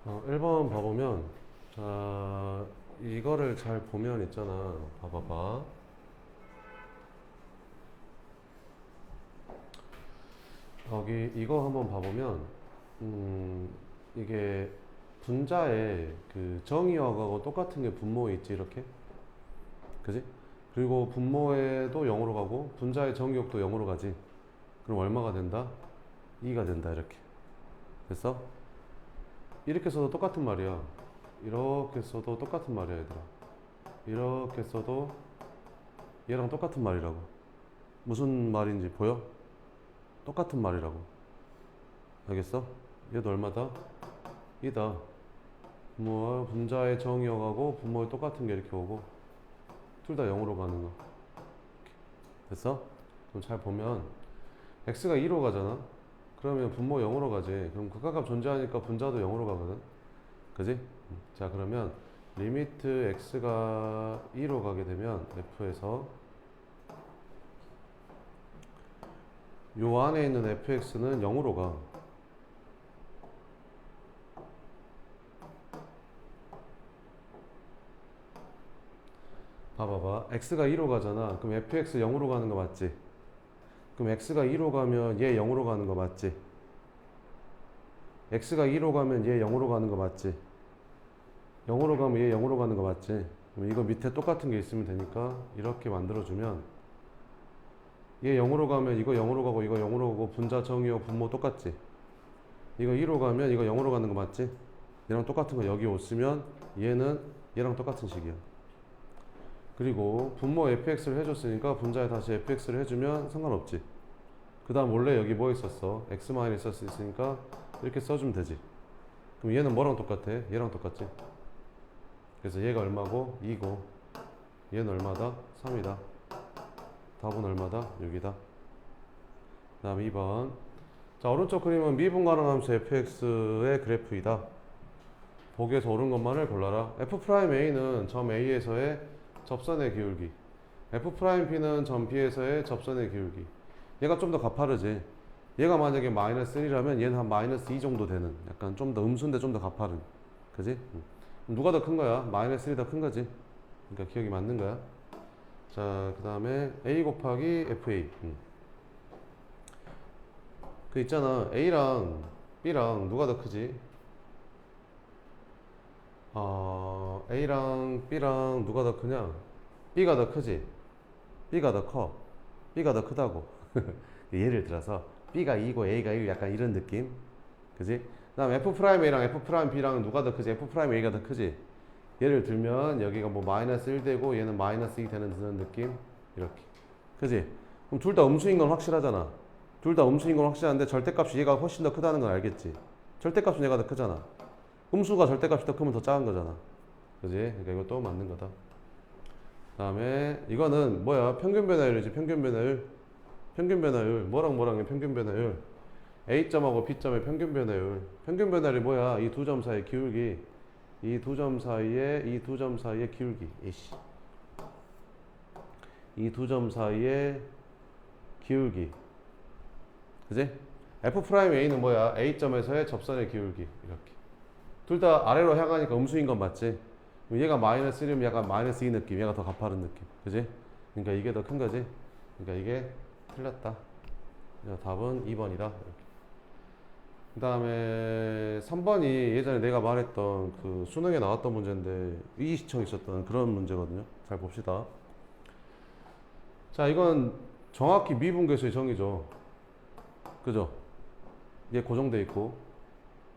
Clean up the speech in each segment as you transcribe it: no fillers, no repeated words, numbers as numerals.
1번 봐보면, 자, 이거를 잘 보면 있잖아. 봐봐봐. 여기 이거 한번 봐보면, 이게 분자에 그 정의역하고 똑같은 게 분모에 있지, 이렇게. 그지? 그리고 분모에도 0으로 가고, 분자의 정의역도 0으로 가지. 그럼 얼마가 된다? 2가 된다, 이렇게. 됐어? 이렇게 써도 똑같은 말이야. 이렇게 써도 똑같은 말이야, 얘들아. 이렇게 써도 얘랑 똑같은 말이라고. 무슨 말인지 보여? 똑같은 말이라고. 알겠어? 얘도 얼마다? 2다. 분모와 분자의 정의역하고 분모에 똑같은 게 이렇게 오고 둘 다 0으로 가는 거. 됐어? 그럼 잘 보면 x가 2로 가잖아. 그러면 분모 0으로 가지. 그럼 극한값 존재하니까 분자도 0으로 가거든. 그지? 자, 그러면 리미트 x가 2로 가게 되면 f에서 요 안에 있는 fx는 0으로 가. 봐봐봐. x가 2로 가잖아. 그럼 fx 0으로 가는 거 맞지? 그럼 x가 2로 가면 얘 0으로 가는 거 맞지? x가 2로 가면 얘 0으로 가는 거 맞지? 0으로 가면 얘 0으로 가는 거 맞지? 그럼 이거 밑에 똑같은 게 있으면 되니까 이렇게 만들어주면 얘 0으로 가면 이거 0으로 가고 이거 0으로 가고 분자 정의역 분모 똑같지? 이거 2로 가면 이거 0으로 가는 거 맞지? 얘랑 똑같은 거 여기 오시면 얘는 얘랑 똑같은 식이야. 그리고 분모 fx를 해줬으니까 분자에 다시 fx를 해주면 상관없지. 그 다음 원래 여기 뭐 있었어? x-이 있었으니까 이렇게 써주면 되지. 그럼 얘는 뭐랑 똑같아? 얘랑 똑같지? 그래서 얘가 얼마고? 2고 얘는 얼마다? 3이다. 답은 얼마다? 6이다. 그 다음 2번. 자, 오른쪽 그림은 미분가능 함수 fx의 그래프이다. 보기에서 옳은 것만을 골라라. f'A는 점 A에서의 접선의 기울기, f'B는 점 B에서의 접선의 기울기. 얘가 좀 더 가파르지. 얘가 만약에 마이너스 1이라면 얘는 한 마이너스 2 정도 되는, 약간 좀 더 음수인데 좀 더 가파른. 그지? 누가 더 큰 거야? 마이너스 1이 더 큰 거지. 그러니까 기억이 맞는 거야. 자, 그 다음에 A 곱하기 FA. 그 있잖아. A랑 B랑 누가 더 크지? A랑 B랑 누가 더 크냐? B가 더 크지? B가 더 커. B가 더 크다고. 예를 들어서 B가 2고 A가 1 약간 이런 느낌. 그지? 그 다음 F'A랑 F'B랑 누가 더 크지? F'A가 더 크지? 예를 들면 여기가 뭐 마이너스 1 되고 얘는 마이너스 2 되는 그런 느낌. 이렇게. 그지? 그럼 둘 다 음수인 건 확실하잖아. 둘 다 음수인 건 확실한데 절대값이 얘가 훨씬 더 크다는 건 알겠지? 절대값은 얘가 더 크잖아. 음수가 절대값이 더 크면 더 작은 거잖아. 그지? 그러니까 이것도 맞는 거다. 그 다음에 이거는 뭐야? 평균 변화율이지. 평균 변화율. 평균 변화율. 뭐랑 뭐랑의 평균 변화율? A점하고 B점의 평균 변화율. 평균 변화율이 뭐야? 이 두 점 사이의 기울기. 이 두 점 사이의 기울기. 이 두 점 사이의 기울기. 그지? F'A는 뭐야? A점에서의 접선의 기울기. 이렇게. 둘 다 아래로 향하니까 음수인 건 맞지? 얘가 마이너스 1이면 약간 마이너스 2 느낌, 얘가 더 가파른 느낌. 그지? 그러니까 이게 더 큰 거지? 그러니까 이게 틀렸다. 답은 2번이다. 그 다음에 3번이 예전에 내가 말했던 그 수능에 나왔던 문제인데 이의시청 있었던 그런 문제거든요. 잘 봅시다. 자, 이건 정확히 미분계수의 정의죠. 그죠? 얘 고정돼 있고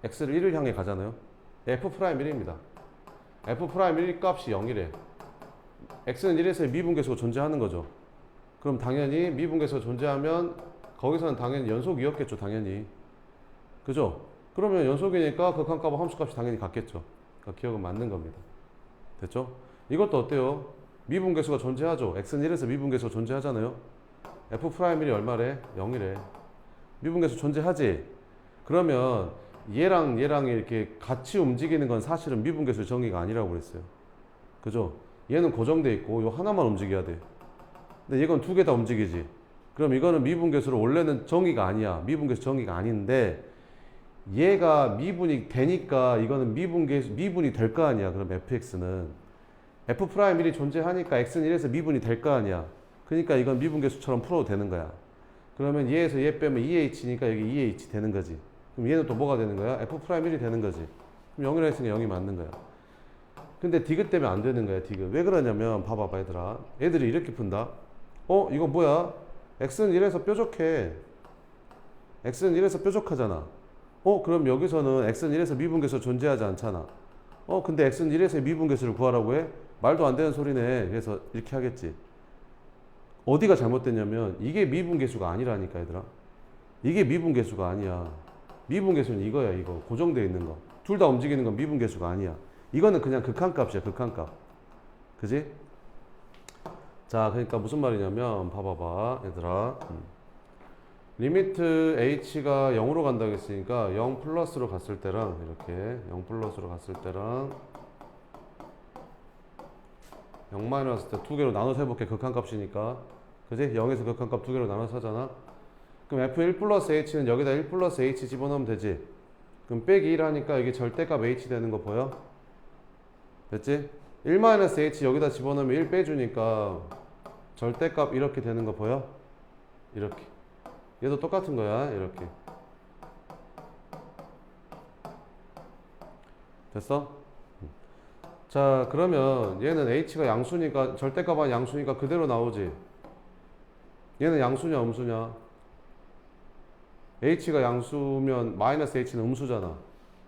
x를 1을 향해 가잖아요. F'B입니다. F'B 값이 0이래. x는 1에서 미분계수가 존재하는 거죠. 그럼 당연히 미분계수가 존재하면 거기서는 당연히 연속이었겠죠. 당연히. 그죠? 그러면 연속이니까 극한값과 함수값이 당연히 같겠죠. 그러니까 기억은 맞는 겁니다. 됐죠? 이것도 어때요? 미분계수가 존재하죠. x는 1에서 미분계수가 존재하잖아요. F'B이 얼마래? 0이래. 미분계수 존재하지? 그러면 얘랑 이렇게 같이 움직이는 건 사실은 미분계수 정의가 아니라고 그랬어요. 그죠? 얘는 고정돼 있고 요 하나만 움직여야 돼. 근데 이건 두 개 다 움직이지. 그럼 이거는 미분계수로 원래는 정의가 아니야. 미분계수 정의가 아닌데 얘가 미분이 되니까 이거는 미분이 될 거 아니야. 그럼 fx는 f'1이 존재하니까 x는 1에서 미분이 될 거 아니야. 그러니까 이건 미분계수처럼 풀어도 되는 거야. 그러면 얘에서 얘 빼면 2h니까 여기 2h 되는 거지. 그럼 얘는 또 뭐가 되는 거야? f'1이 되는 거지. 그럼 0이라 했으니까 0이 맞는 거야. 근데 디귿 때문에 안 되는 거야. 디귿. 왜 그러냐면 봐봐봐 얘들아. 애들이 이렇게 푼다. 이거 뭐야? x는 1에서 뾰족해. x는 1에서 뾰족하잖아. 그럼 여기서는 x는 1에서 미분계수 존재하지 않잖아. 근데 x는 1에서 미분계수를 구하라고 해? 말도 안 되는 소리네. 그래서 이렇게 하겠지. 어디가 잘못됐냐면 이게 미분계수가 아니라니까 얘들아. 이게 미분계수가 아니야. 미분계수는 이거야 이거. 고정되어 있는 거. 둘 다 움직이는 건 미분계수가 아니야. 이거는 그냥 극한값이야 극한값. 그지? 자 그러니까 무슨 말이냐면 봐봐봐 얘들아. 리미트 h가 0으로 간다고 했으니까 0 플러스로 갔을 때랑 이렇게 0 플러스로 갔을 때랑 0 마이너스 때 두 개로 나눠서 해볼게. 극한값이니까. 그지? 0에서 극한값 두 개로 나눠서 하잖아. 그럼 f1 플러스 h는 여기다 1 플러스 h 집어넣으면 되지. 그럼 빼기 1 하니까 이게 절대값 h 되는 거 보여? 됐지? 1 마이너스 h 여기다 집어넣으면 1 빼주니까 절대값 이렇게 되는 거 보여? 이렇게. 얘도 똑같은 거야. 이렇게. 됐어? 자 그러면 얘는 h가 양수니까 절대값은 양수니까 그대로 나오지. 얘는 양수냐 음수냐? h가 양수면 마이너스 h는 음수잖아.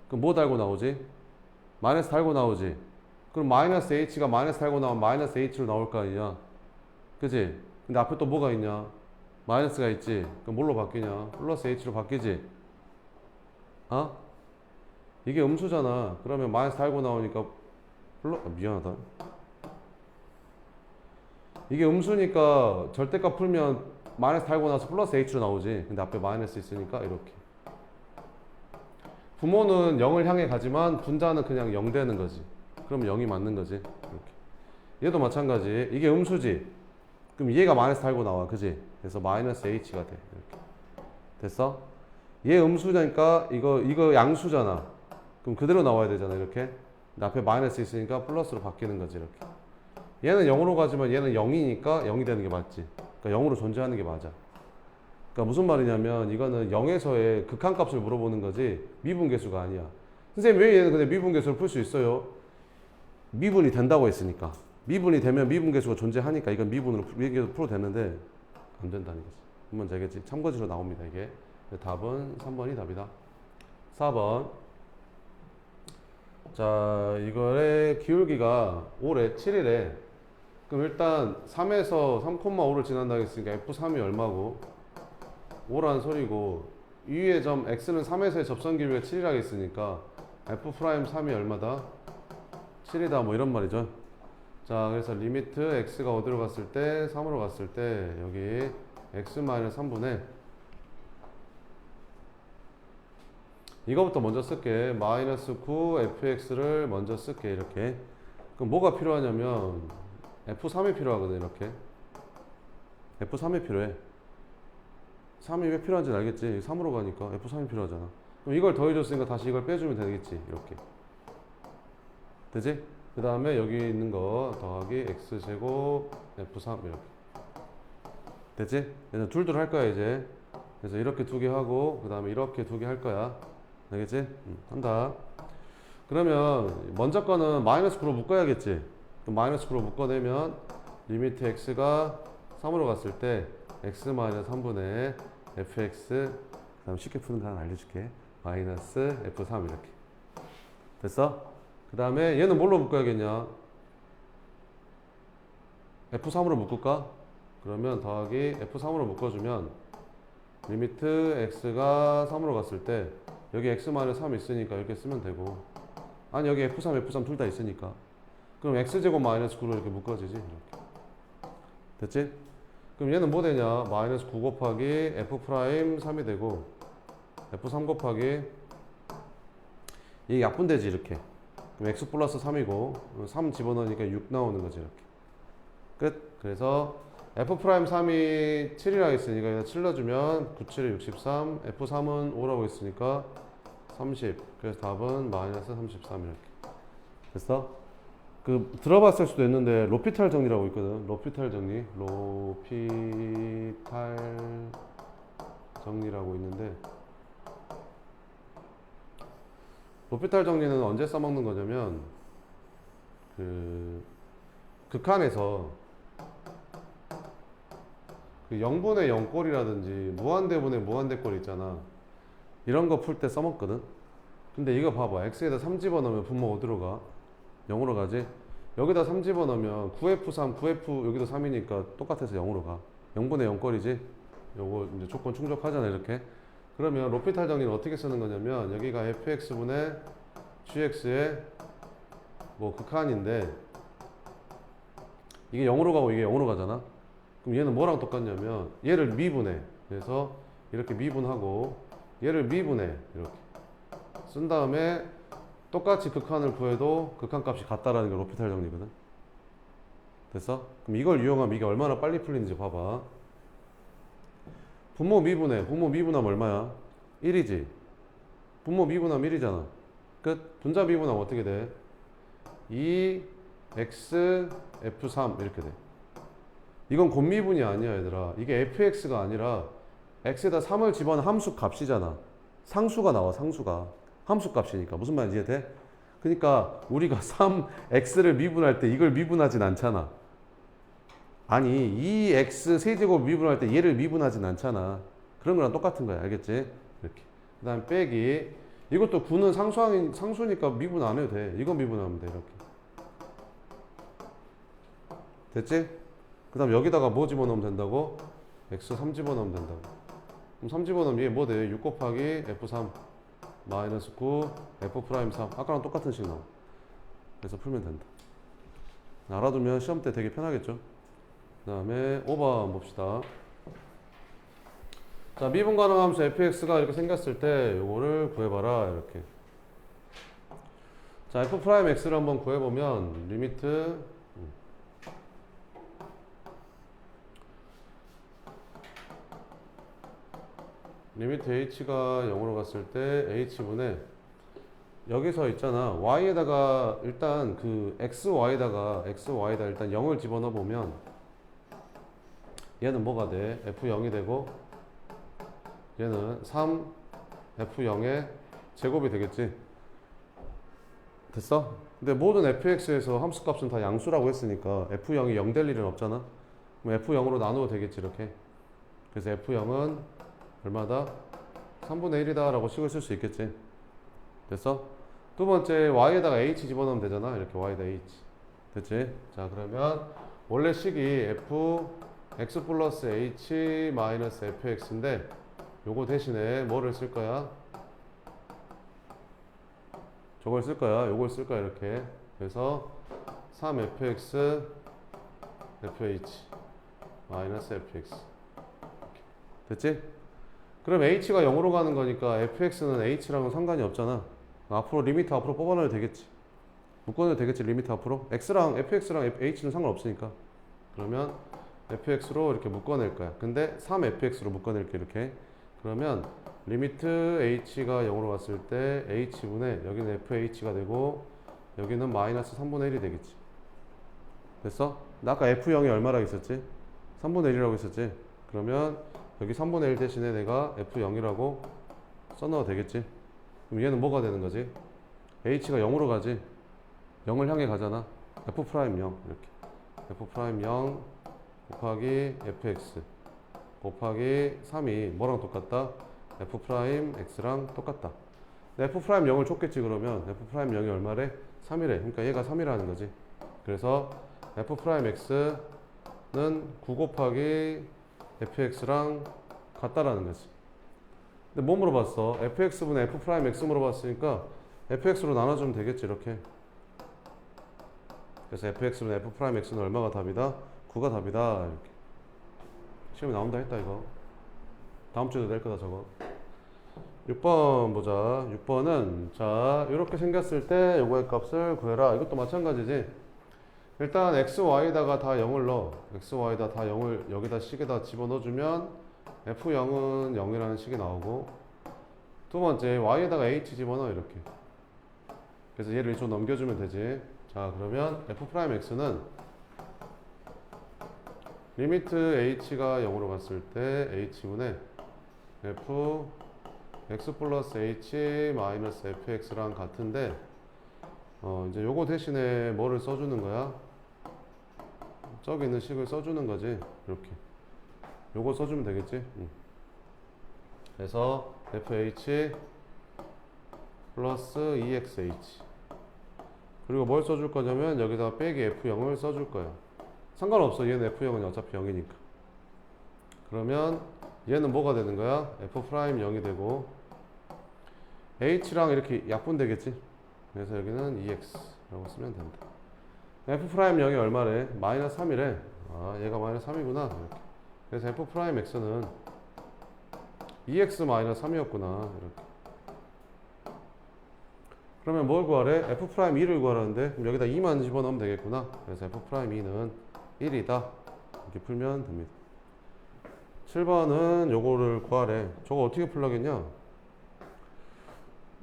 그럼 뭐 달고 나오지? 마이너스 달고 나오지. 그럼 마이너스 h가 마이너스 달고 나오면 마이너스 h로 나올 거 아니냐? 그지? 근데 앞에 또 뭐가 있냐? 마이너스가 있지. 그럼 뭘로 바뀌냐? 플러스 h로 바뀌지. 이게 음수잖아. 그러면 마이너스 달고 나오니까 미안하다. 이게 음수니까 절대값 풀면 마이너스 달고 나서 플러스 h로 나오지. 근데 앞에 마이너스 있으니까 이렇게. 부모는 0을 향해 가지만 분자는 그냥 0 되는 거지. 그럼 0이 맞는 거지. 이렇게. 얘도 마찬가지. 이게 음수지. 그럼 얘가 마이너스 달고 나와. 그지? 그래서 마이너스 h가 돼. 이렇게. 됐어? 얘 음수니까 이거 양수잖아. 그럼 그대로 나와야 되잖아. 이렇게. 근데 앞에 마이너스 있으니까 플러스로 바뀌는 거지. 이렇게. 얘는 0으로 가지만 얘는 0이니까 0이 되는 게 맞지. 그러니까 0으로 존재하는 게 맞아. 그러니까 무슨 말이냐면 이거는 0에서의 극한값을 물어보는 거지 미분계수가 아니야. 선생님 왜 얘는 근데 미분계수를 풀 수 있어요? 미분이 된다고 했으니까. 미분이 되면 미분계수가 존재하니까 이건 미분계수 풀어도 되는데 안 된다는 거지. 한번 되겠지. 참고지로 나옵니다 이게. 답은 3번이 답이다. 4번. 자 이거의 기울기가 5래 7이래. 그럼 일단 3에서 3,5를 지난다고 했으니까 F3이 얼마고 5라는 소리고 이 위의 점 x는 3에서의 접선 기울기가 7이라고 했으니까 F'3이 얼마다? 7이다 뭐 이런 말이죠. 자 그래서 리미트 x가 어디로 갔을 때 3으로 갔을 때 여기 x-3분의 이거부터 먼저 쓸게. 마이너스 9 fx를 먼저 쓸게. 이렇게. 그럼 뭐가 필요하냐면 f3이 필요하거든. 이렇게 f3이 필요해. 3이 왜 필요한지 알겠지? 3으로 가니까 f3이 필요하잖아. 그럼 이걸 더해줬으니까 다시 이걸 빼주면 되겠지. 이렇게 되지? 그 다음에 여기 있는 거 더하기 x제곱 f3 이렇게 됐지? 그래서 둘둘 할 거야 이제. 그래서 이렇게 두 개 하고 그 다음에 이렇게 두 개 할 거야. 알겠지? 한다. 그러면 먼저 거는 마이너스 9로 묶어야겠지. 그럼 마이너스 9로 묶어내면 리미트 x가 3으로 갔을 때 x-3분의 fx 그 다음 쉽게 푸는 거 하나 알려줄게. 마이너스 f3 이렇게 됐어? 그 다음에 얘는 뭘로 묶어야겠냐? f3으로 묶을까? 그러면 더하기 f3으로 묶어주면 리미트 x가 3으로 갔을 때 여기 x-3 있으니까 이렇게 쓰면 되고 아니 여기 f3 둘 다 있으니까 그럼 x제곱 마이너스 9로 이렇게 묶어지지. 이렇게 됐지? 그럼 얘는 뭐 되냐? 마이너스 9 곱하기 f'3이 되고 f3 곱하기 이게 약분되지 이렇게. 그럼 x 플러스 3이고 3 집어넣으니까 6 나오는 거지. 이렇게 끝. 그래서 f'3이 7이라고 했으니까 7 넣어주면 9, 7에 63 f3은 5라고 했으니까 30. 그래서 답은 마이너스 33 이렇게. 됐어? 그 들어봤을 수도 있는데 로피탈 정리라고 있거든. 로피탈 정리. 로피탈 정리라고 있는데 로피탈 정리는 언제 써먹는 거냐면 그 극한에서 그 0분의 0꼴이라든지 무한대분의 무한대꼴 있잖아. 이런 거 풀 때 써먹거든. 근데 이거 봐봐. x에다 3 집어넣으면 분모 어디로 가? 0으로 가지? 여기다 3 집어넣으면 9f3, 9f 여기도 3이니까 똑같아서 0으로 가. 0분의 0꼴이지? 요거 이제 조건 충족하잖아 이렇게. 그러면 로피탈 정리는 어떻게 쓰는 거냐면 여기가 fx분의 gx의 뭐 극한인데 이게 0으로 가고 이게 0으로 가잖아. 그럼 얘는 뭐랑 똑같냐면 얘를 미분해. 그래서 이렇게 미분하고 얘를 미분해. 이렇게 쓴 다음에 똑같이 극한을 구해도 극한값이 같다라는 게 로피탈 정리거든. 됐어? 그럼 이걸 이용하면 이게 얼마나 빨리 풀리는지 봐봐. 분모 미분해. 분모 미분하면 얼마야? 1이지. 분모 미분하면 1이잖아. 끝. 분자 미분하면 어떻게 돼? 2x f3 이렇게 돼. 이건 곱미분이 아니야 얘들아. 이게 fx가 아니라 x에다 3을 집어넣은 함수 값이잖아. 상수가 나와. 상수가 함수 값이니까. 무슨 말인지 이해돼? 그러니까 우리가 3x를 미분할 때 이걸 미분하진 않잖아. 아니 2x 세제곱 미분할 때 얘를 미분하진 않잖아. 그런 거랑 똑같은 거야. 알겠지? 이렇게. 그 다음 빼기. 이것도 9는 상수니까 미분 안 해도 돼. 이건 미분하면 돼. 이렇게. 됐지? 그 다음 여기다가 뭐 집어넣으면 된다고? x 3 집어넣으면 된다고. 그럼 3 집어넣으면 얘 뭐 돼? 6 곱하기 f3 마이너스 9 f 프라임 3. 아까랑 똑같은 식 나와. 그래서 풀면 된다. 알아두면 시험 때 되게 편하겠죠? 그 다음에 5번 봅시다. 자, 미분 가능함수 fx가 이렇게 생겼을 때 요거를 구해봐라. 이렇게. 자, f 프라임 x를 한번 구해보면 리미트 리미트 h가 0으로 갔을 때 h분의 여기서 있잖아. y에다가 일단 그 xy에다가 일단 0을 집어넣어 보면 얘는 뭐가 돼? f0이 되고 얘는 3 f0의 제곱이 되겠지. 됐어? 근데 모든 fx에서 함수값은 다 양수라고 했으니까 f0이 0 될 일은 없잖아. 그럼 f0으로 나누어도 되겠지 이렇게. 그래서 f0은 얼마다? 3분의 1이다 라고 식을 쓸 수 있겠지. 됐어? 두 번째 y에다가 h 집어넣으면 되잖아. 이렇게 y에다 h. 됐지? 자, 그러면 원래 식이 fx 플러스 h 마이너스 fx인데 요거 대신에 뭐를 쓸 거야? 저걸 쓸 거야. 요걸 쓸 거야. 이렇게. 그래서 3fx fh 마이너스 fx. 됐지? 그럼 h가 0으로 가는 거니까 fx는 h랑은 상관이 없잖아. 앞으로 리미트 앞으로 뽑아넣어도 되겠지. 묶어넣어도 되겠지. 리미트 앞으로. x랑 fx랑 h는 상관없으니까. 그러면 fx로 이렇게 묶어낼 거야. 근데 3fx로 묶어낼게 이렇게. 그러면 리미트 h가 0으로 갔을 때 h분의 여기는 fh가 되고 여기는 마이너스 3분의 1이 되겠지. 됐어? 나 아까 f0이 얼마라고 했었지? 3분의 1이라고 했었지? 그러면 여기 3분의 1 대신에 내가 f0이라고 써넣어도 되겠지? 그럼 얘는 뭐가 되는 거지? h가 0으로 가지? 0을 향해 가잖아. f 프라임 0 이렇게. f 프라임 0 곱하기 fx 곱하기 3이 뭐랑 똑같다? f 프라임 x랑 똑같다. f 프라임 0을 줬겠지. 그러면 f 프라임 0이 얼마래? 3이래. 그러니까 얘가 3이라는 거지. 그래서 f 프라임 x는 9 곱하기 fx랑 같다라는 거지. 근데 뭐 물어봤어? fx분의 f 프라임 x 물어봤으니까 fx로 나눠주면 되겠지. 이렇게. 그래서 fx분의 f 프라임 x는 얼마가 답이다? 9가 답이다. 이렇게. 시험에 나온다 했다 이거. 다음 주에도 낼 거다 저거. 6번 보자. 6번은 자 이렇게 생겼을 때 요거의 값을 구해라. 이것도 마찬가지지. 일단 xy에다가 다 0을 넣어. xy에다 다 0을 여기다 식에다 집어넣어주면 f0은 0이라는 식이 나오고 두 번째 y에다가 h 집어넣어 이렇게. 그래서 얘를 좀 넘겨주면 되지. 자 그러면 f'x는 리미트 h가 0으로 갔을 때 h분의 f x 플러스 h 마이너스 fx랑 같은데 이제 요거 대신에 뭐를 써주는 거야? 저기 있는 식을 써주는 거지. 이렇게 요거 써주면 되겠지. 그래서 fh 플러스 exh 그리고 뭘 써줄 거냐면 여기다 빼기 f0을 써줄 거야. 상관없어. 얘는 f0은 어차피 0이니까. 그러면 얘는 뭐가 되는 거야? f'0이 되고 h랑 이렇게 약분되겠지. 그래서 여기는 ex라고 쓰면 된다. f'0이 얼마래? 마이너스 3이래. 아 얘가 마이너스 3이구나. 이렇게. 그래서 f'x는 2x 마이너스 3이었구나. 이렇게. 그러면 뭘 구하래? f'2를 구하라는데 그럼 여기다 2만 집어넣으면 되겠구나. 그래서 f'2는 1이다. 이렇게 풀면 됩니다. 7번은 요거를 구하래. 저거 어떻게 풀라겠냐?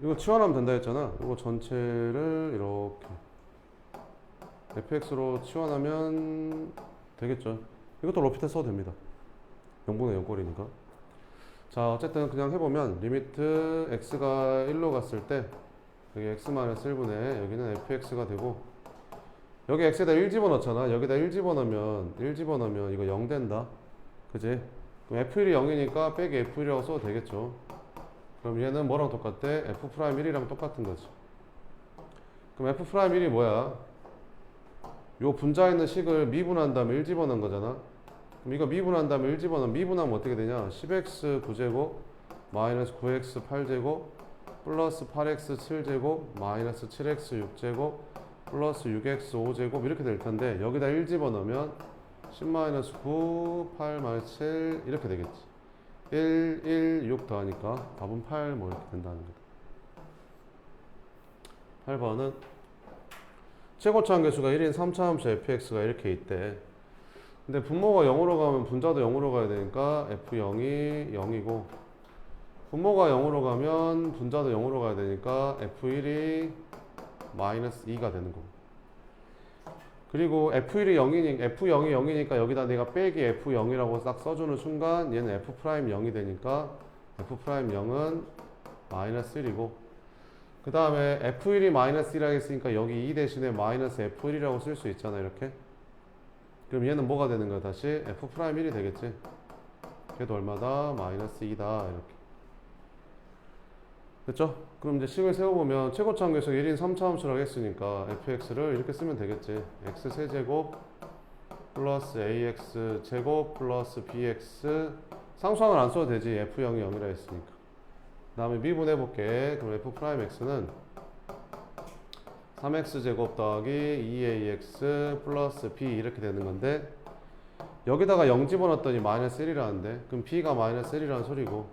이거 치환하면 된다 했잖아. 이거 전체를 이렇게 fx로 치환하면 되겠죠. 이것도 로피테 써도 됩니다. 0분의 0꼴이니까. 자 어쨌든 그냥 해보면 리미트 x가 1로 갔을 때 여기 x-1분의 여기는 fx가 되고 여기 x에다 1 집어넣잖아. 여기다 1 집어넣으면 이거 0 된다. 그지? 그럼 f1이 0이니까 빼기 f1이라고 써도 되겠죠. 그럼 얘는 뭐랑 똑같대? f'1이랑 똑같은 거지. 그럼 f'1이 뭐야? 요 분자에 있는 식을 미분한 다음에 1 집어넣은 거잖아. 그럼 이거 미분한 다음에 1 집어넣으면 미분하면 어떻게 되냐? 10x 9제곱 마이너스 9x 8제곱 플러스 8x 7제곱 마이너스 7x 6제곱 플러스 6x 5제곱 이렇게 될 텐데 여기다 1 집어넣으면 10-9 8 7 이렇게 되겠지. 1 1 6 더하니까 답은 8 뭐 이렇게 된다는 거다. 8번은 최고차함계수가 1인 3차함수 fx가 이렇게 있대. 근데 분모가 0으로 가면 분자도 0으로 가야 되니까 f0이 0이고 분모가 0으로 가면 분자도 0으로 가야 되니까 f1이 마이너스 2가 되는 거고. 그리고 f1이 0이니까 f0이 0이니까 여기다 내가 빼기 f0이라고 딱 써주는 순간 얘는 f'0이 되니까 f'0은 마이너스 1이고 그 다음에 f1이 마이너스 1이라고 했으니까 여기 2 대신에 마이너스 f1이라고 쓸 수 있잖아 이렇게. 그럼 얘는 뭐가 되는 거야? 다시 f'1이 되겠지. 걔도 얼마다? 마이너스 2다 이렇게. 됐죠? 그럼 이제 식을 세워보면 최고차함계수 1인 3차함수라고 했으니까 fx를 이렇게 쓰면 되겠지. x 세제곱 플러스 ax 제곱 플러스 bx 상수항을 안 써도 되지. f0이 0이라 했으니까. 그 다음에 미분해볼게. 그럼 f'x는 3x 제곱 더하기 2ax 플러스 b 이렇게 되는 건데 여기다가 0 집어넣었더니 마이너스 1이라는데 그럼 b가 마이너스 1이라는 소리고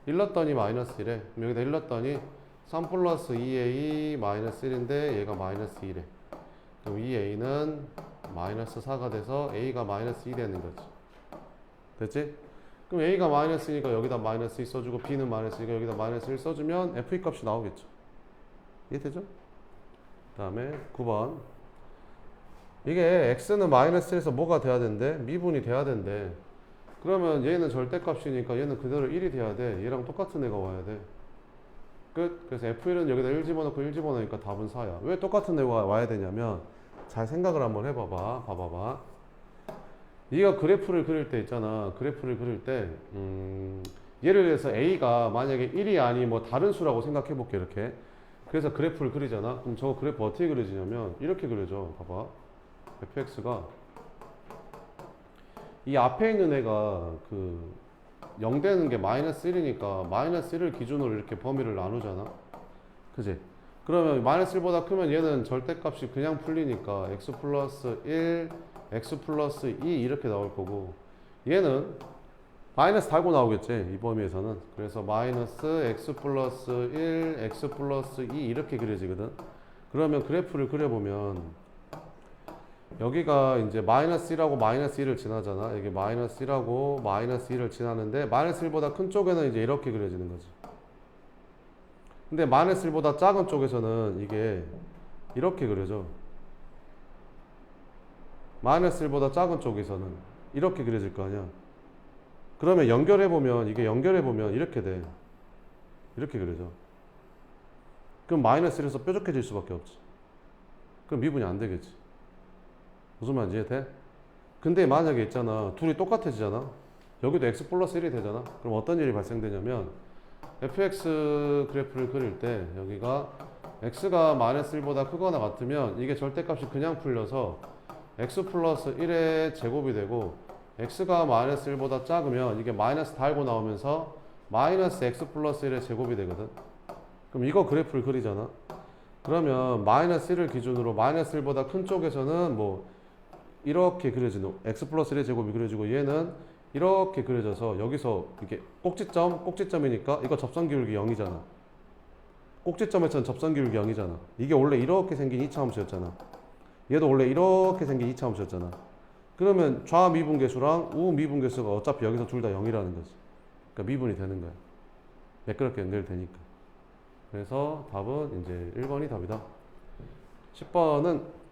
1 넣었더니 마이너스 1에 그럼 여기다 1 넣었더니 3 플러스 2a 마이너스 1인데 얘가 마이너스 2래. 그럼 2a는 마이너스 4가 돼서 a가 마이너스 2 되는 거지. 됐지? 그럼 a가 마이너스니까 여기다 마이너스 2 써주고 b는 마이너스니까 여기다 마이너스 1 써주면 f 값이 나오겠죠. 이해되죠? 그 다음에 9번 이게 x는 마이너스 1에서 뭐가 돼야 된대? 미분이 돼야 된대. 그러면 얘는 절대값이니까 얘는 그대로 1이 돼야 돼. 얘랑 똑같은 애가 와야 돼. 끝. 그래서 f1은 여기다 1 집어넣고 1 집어넣으니까 답은 4야. 왜 똑같은 애가 와야 되냐면 잘 생각을 한번 해봐봐. 봐봐봐. 네가 그래프를 그릴 때 있잖아. 그래프를 그릴 때 예를 들어서 a가 만약에 1이 아니 뭐 다른 수라고 생각해 볼게. 이렇게. 그래서 그래프를 그리잖아. 그럼 저 그래프 어떻게 그려지냐면 이렇게 그려져. 봐봐. fx가 이 앞에 있는 애가 그 0 되는 게 마이너스 1이니까 마이너스 1을 기준으로 이렇게 범위를 나누잖아. 그지? 그러면 마이너스 1보다 크면 얘는 절대값이 그냥 풀리니까 x 플러스 1, x 플러스 2 이렇게 나올 거고 얘는 마이너스 달고 나오겠지. 이 범위에서는. 그래서 마이너스 x 플러스 1, x 플러스 2 이렇게 그려지거든. 그러면 그래프를 그려보면 여기가 이제 마이너스 1하고 마이너스 1을 지나잖아. 여기 마이너스 1하고 마이너스 1을 지나는데 마이너스 1보다 큰 쪽에는 이제 이렇게 그려지는 거지. 근데 마이너스 1보다 작은 쪽에서는 이게 이렇게 그려져. 마이너스 1보다 작은 쪽에서는 이렇게 그려질 거 아니야. 그러면 연결해보면 이게 연결해보면 이렇게 돼. 이렇게 그려져. 그럼 마이너스 1에서 뾰족해질 수밖에 없지. 그럼 미분이 안 되겠지. 무슨 말인지 이해돼? 근데 만약에 있잖아, 둘이 똑같아지잖아. 여기도 x 플러스 1이 되잖아. 그럼 어떤 일이 발생되냐면 fx 그래프를 그릴 때 여기가 x가 마이너스 1보다 크거나 같으면 이게 절대값이 그냥 풀려서 x 플러스 1의 제곱이 되고, x가 마이너스 1보다 작으면 이게 마이너스 달고 나오면서 마이너스 x 플러스 1의 제곱이 되거든. 그럼 이거 그래프를 그리잖아. 그러면 마이너스 1을 기준으로 마이너스 1보다 큰 쪽에서는 뭐 이렇게 그려지는 x 플러스 1의 제곱이 그려지고, 얘는 이렇게 그려져서 여기서 이게 꼭지점이니까 이거 접선 기울기 0이잖아. 꼭지점에서는 접선 기울기 0이잖아. 이게 원래 이렇게 생긴 2차 함수였잖아. 얘도 원래 이렇게 생긴 2차 함수였잖아. 그러면 좌 미분계수랑 우 미분계수가 어차피 여기서 둘 다 0이라는 거지. 그러니까 미분이 되는 거야. 매끄럽게 연결되니까. 그래서 답은 이제 1번이 답이다. 10번은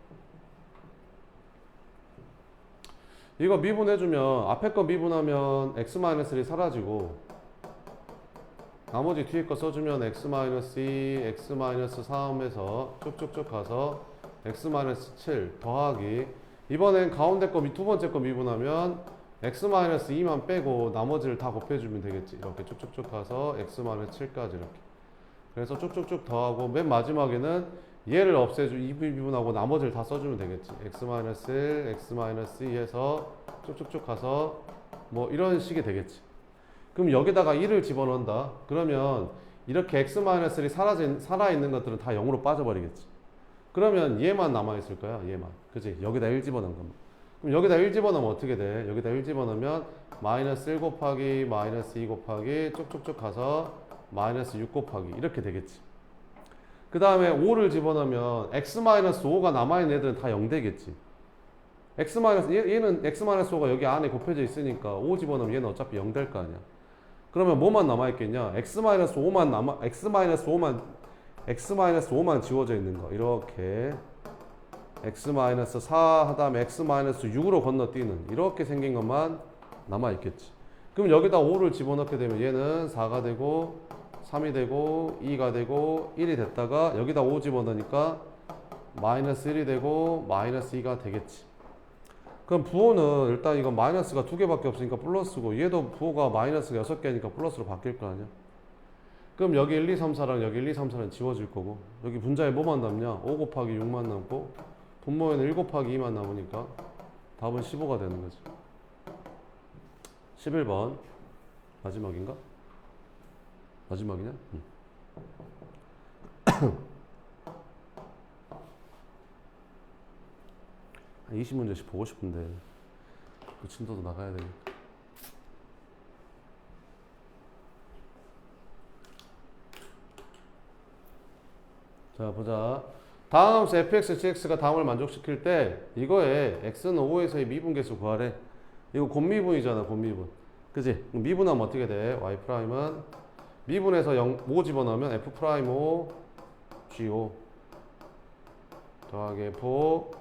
이거 미분해주면 앞에 거 미분하면 x-1이 사라지고, 나머지 뒤에 거 써주면 x-2, x-3에서 쭉쭉쭉 가서 x-7 더하기, 이번엔 가운데 거 두 번째 거 미분하면 x-2만 빼고 나머지를 다 곱해주면 되겠지. 이렇게 쭉쭉쭉 가서 x-7까지 이렇게. 그래서 쭉쭉쭉 더하고 맨 마지막에는 얘를 이 미분하고 나머지를 다 써주면 되겠지. x-1, x-2 해서 쭉쭉쭉 가서 뭐 이런 식이 되겠지. 그럼 여기다가 1을 집어넣는다. 그러면 이렇게 x-1이 살아있는 것들은 다 0으로 빠져버리겠지. 그러면 얘만 남아있을 거야. 얘만. 그치? 여기다 1 집어넣은 것만. 그럼 여기다 1 집어넣으면 어떻게 돼? 여기다 1 집어넣으면 마이너스 1 곱하기 마이너스 2 곱하기 쭉쭉쭉 가서 마이너스 6 곱하기 이렇게 되겠지. 그 다음에 5를 집어넣으면 x-5가 남아있는 애들은 다 0 되겠지. 얘는 x-5가 여기 안에 곱해져 있으니까 5 집어넣으면 얘는 어차피 0 될 거 아니야. 그러면 뭐만 남아있겠냐? x-5만 지워져 있는 거. 이렇게 x-4 하다음에 x-6으로 건너뛰는 이렇게 생긴 것만 남아있겠지. 그럼 여기다 5를 집어넣게 되면 얘는 4가 되고 3이 되고 2가 되고 1이 됐다가 여기다 5 집어넣으니까 마이너스 1이 되고 마이너스 2가 되겠지. 그럼 부호는 일단 이건 마이너스가 2개밖에 없으니까 플러스고, 얘도 부호가 마이너스가 6개니까 플러스로 바뀔 거 아니야. 그럼 여기 1, 2, 3, 4랑 여기 1, 2, 3, 4는 지워질 거고, 여기 분자에 뭐만 남냐? 5 곱하기 6만 남고, 분모에는 1 곱하기 2만 남으니까 답은 15가 되는 거지. 11번 마지막인가? 마지막이냐? 20문제씩 보고 싶은데 그 진도도 나가야 되니까. 자 보자. 다음 함수 fx, gx가 다음을 만족시킬 때 이거에 x는 5에서의 미분계수 구하래. 이거 곱미분이잖아. 곱미분. 그치? 미분하면 어떻게 돼? y'은 미분해서 5 집어넣으면 f'5 g5 더하기 f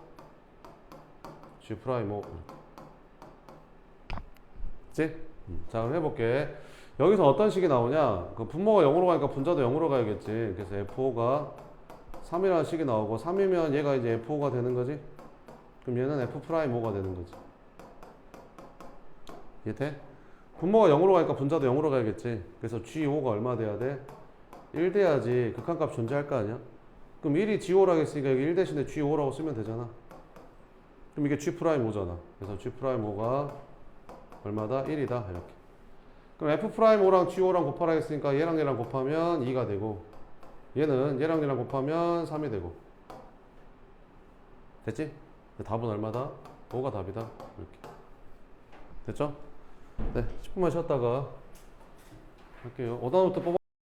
g'5. 그치? 자 그럼 해볼게. 여기서 어떤 식이 나오냐? 그 분모가 0으로 가니까 분자도 0으로 가야겠지. 그래서 f5가 3이라는 식이 나오고, 3이면 얘가 이제 f5가 되는 거지. 그럼 얘는 f'5가 되는 거지. 이해돼? 분모가 0으로 가니까 분자도 0으로 가야겠지. 그래서 g5가 얼마 돼야 돼? 1 돼야지 극한값 존재할 거 아니야? 그럼 1이 g5라고 했으니까 여기 1 대신에 g5라고 쓰면 되잖아. 그럼 이게 g'5잖아. 그래서 g'5가 얼마다? 1이다. 이렇게. 그럼 f'5랑 g5랑 곱하라 했으니까 얘랑 얘랑 곱하면 2가 되고, 얘는 얘랑 얘랑 곱하면 3이 되고. 됐지? 답은 얼마다? 5가 답이다. 이렇게. 됐죠? 네, 10분만 쉬었다가 할게요. 5단부터 뽑아.